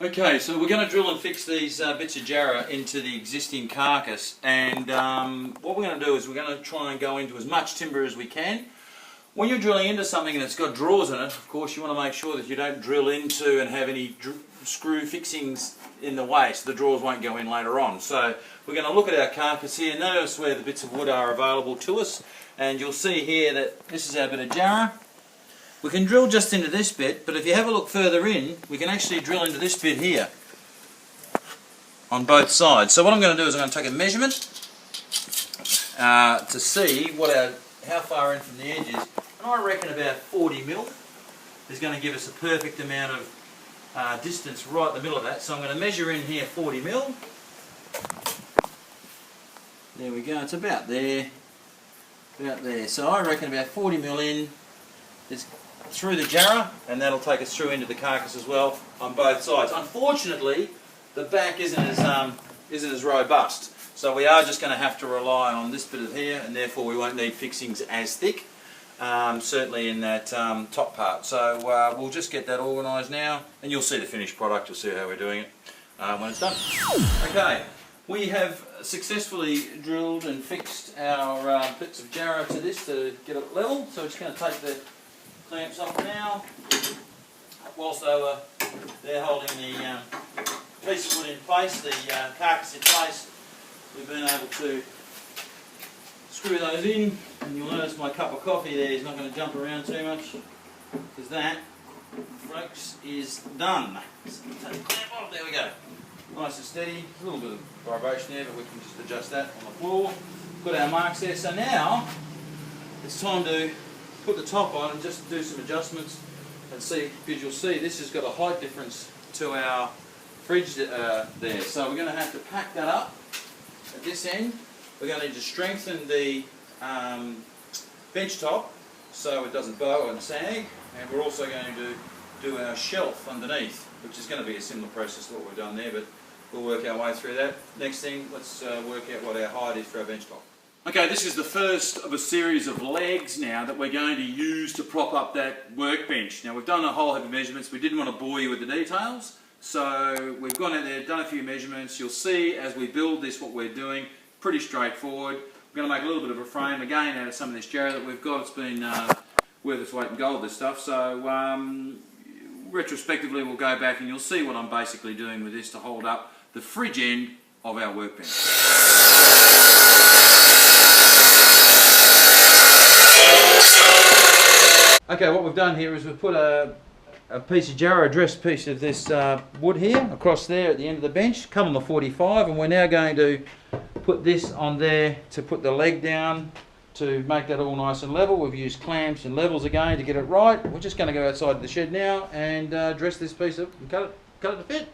Okay, so we're going to drill and fix these bits of jarrah into the existing carcass, and what we're going to do is we're going to try and go into as much timber as we can. When you're drilling into something and it's got drawers in it, of course you want to make sure that you don't drill into and have any screw fixings in the way, so the drawers won't go in later on. So we're going to look at our carcass here, notice where the bits of wood are available to us, and you'll see here that this is our bit of jarrah. We can drill just into this bit, but if you have a look further in, we can actually drill into this bit here on both sides. So what I'm going to do is I'm going to take a measurement to see how far in from the edge is, and I reckon about 40 mil is going to give us a perfect amount of distance right in the middle of that. So I'm going to measure in here 40 mil. There we go, it's about there, So I reckon about 40 mil in is through the jarrah, and that'll take us through into the carcass as well on both sides. Unfortunately, the back isn't as robust, so we are just going to have to rely on this bit of here, and therefore we won't need fixings as thick, certainly in that top part. So we'll just get that organised now, and you'll see the finished product. You'll see how we're doing it when it's done. Okay, we have successfully drilled and fixed our bits of jarrah to this to get it level. So we're just going to take the clamps off now, whilst they're holding the piece of wood in place, the carcass in place. We've been able to screw those in, and you'll notice my cup of coffee there is not going to jump around too much, because that, folks, is done. So take the clamp off, there we go. Nice and steady, a little bit of vibration there, but we can just adjust that on the floor. Got our marks there, so now it's time to put the top on and just do some adjustments and see, because you'll see this has got a height difference to our fridge there, so we're going to have to pack that up at this end. We're going to need to strengthen the bench top so it doesn't bow and sag, and we're also going to do our shelf underneath, which is going to be a similar process to what we've done there, but we'll work our way through that. Next thing, let's work out what our height is for our bench top. Okay, this is the first of a series of legs now that we're going to use to prop up that workbench. Now we've done a whole heap of measurements. We didn't want to bore you with the details, so we've gone out there, done a few measurements. You'll see as we build this what we're doing. Pretty straightforward. We're going to make a little bit of a frame again out of some of this jarrah that we've got. It's been worth its weight in gold, this stuff. So retrospectively we'll go back and you'll see what I'm basically doing with this to hold up the fridge end of our workbench. Okay, what we've done here is we've put a piece of jarrah, a dressed piece of this wood here across there at the end of the bench, cut on the 45, and we're now going to put this on there to put the leg down to make that all nice and level. We've used clamps and levels again to get it right. We're just going to go outside of the shed now and dress this piece up and cut it to fit.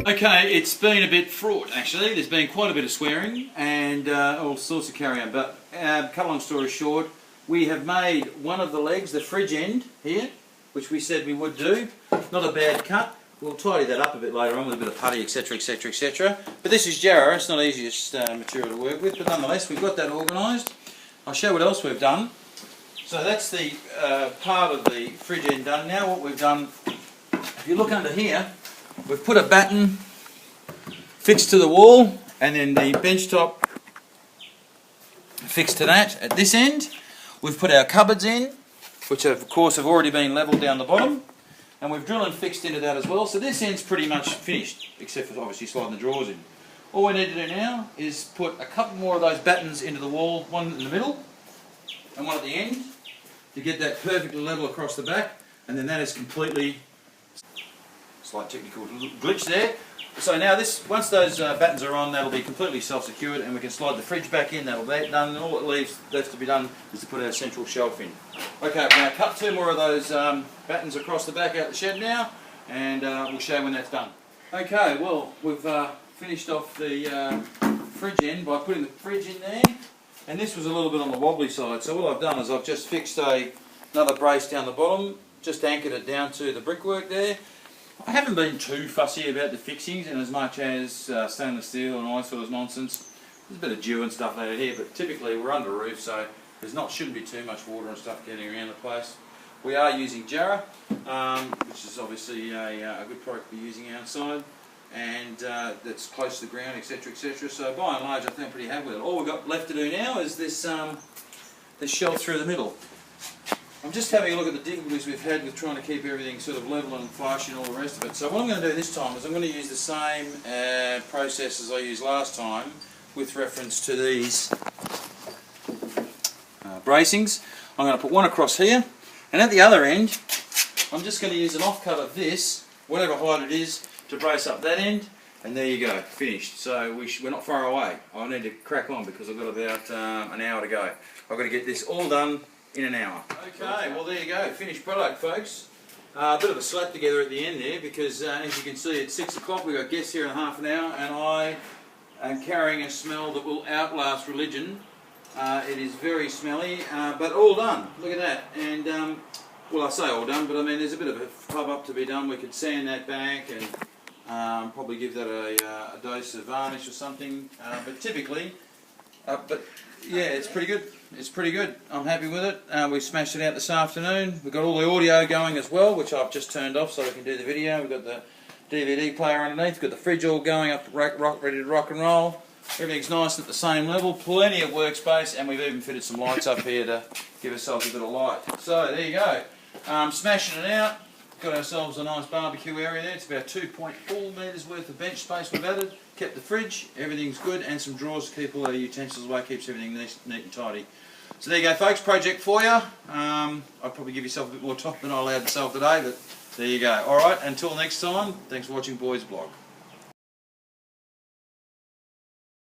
Okay, it's been a bit fraught actually. There's been quite a bit of swearing and all sorts of carry on, but cut a long story short, we have made one of the legs, the fridge end here, which we said we would do. Not a bad cut. We'll tidy that up a bit later on with a bit of putty, etc, etc, etc. But this is jarrah, it's not the easiest material to work with, but nonetheless we've got that organised. I'll show what else we've done. So that's the part of the fridge end done. Now what we've done, if you look under here, we've put a batten fixed to the wall, and then the bench top fixed to that at this end. We've put our cupboards in, which of course have already been levelled down the bottom, and we've drilled and fixed into that as well. So this end's pretty much finished, except for obviously sliding the drawers in. All we need to do now is put a couple more of those battens into the wall, one in the middle and one at the end, to get that perfectly level across the back, and then that is completely, slight technical glitch there. So now once those battens are on, that'll be completely self-secured, and we can slide the fridge back in. That'll be done, and all it leaves left to be done is to put our central shelf in. Okay, we're going to cut two more of those battens across the back out the shed now, and we'll show you when that's done. Okay, well we've finished off the fridge end by putting the fridge in there, and this was a little bit on the wobbly side. So what I've done is I've just fixed another brace down the bottom, just anchored it down to the brickwork there. I haven't been too fussy about the fixings in as much as stainless steel and all that sort of nonsense. There's a bit of dew and stuff later here, but typically we're under roof, so shouldn't be too much water and stuff getting around the place. We are using Jarrah, which is obviously a good product to be using outside, and that's close to the ground, etc., etc. So by and large, I think I'm pretty happy with it. All we've got left to do now is this shelf through the middle. I'm just having a look at the difficulties we've had with trying to keep everything sort of level and flush and all the rest of it. So what I'm going to do this time is I'm going to use the same process as I used last time with reference to these bracings. I'm going to put one across here, and at the other end I'm just going to use an offcut of this, whatever height it is, to brace up that end, and there you go, finished. So we're not far away. I need to crack on because I've got about an hour to go. I've got to get this all done in an hour. Okay, well there you go, finished product, folks. A bit of a slap together at the end there because as you can see, it's 6 o'clock, we've got guests here in half an hour, and I am carrying a smell that will outlast religion. It is very smelly, but all done. Look at that. And well, I say all done, but I mean there's a bit of a pub up to be done. We could sand that back and probably give that a dose of varnish or something. But typically, but yeah, it's pretty good. It's pretty good. I'm happy with it. We smashed it out this afternoon. We've got all the audio going as well, which I've just turned off so we can do the video. We've got the DVD player underneath. We've got the fridge all going up, ready to rock and roll. Everything's nice at the same level. Plenty of workspace, and we've even fitted some lights up here to give ourselves a bit of light. So there you go. Smashing it out. Got ourselves a nice barbecue area there. It's about 2.4 metres worth of bench space we've added. Kept the fridge, everything's good, and some drawers to keep all our utensils away, keeps everything neat and tidy. So there you go, folks, project for you. I'll probably give yourself a bit more time than I allowed myself today, but there you go. Alright, until next time, thanks for watching Boys Blog.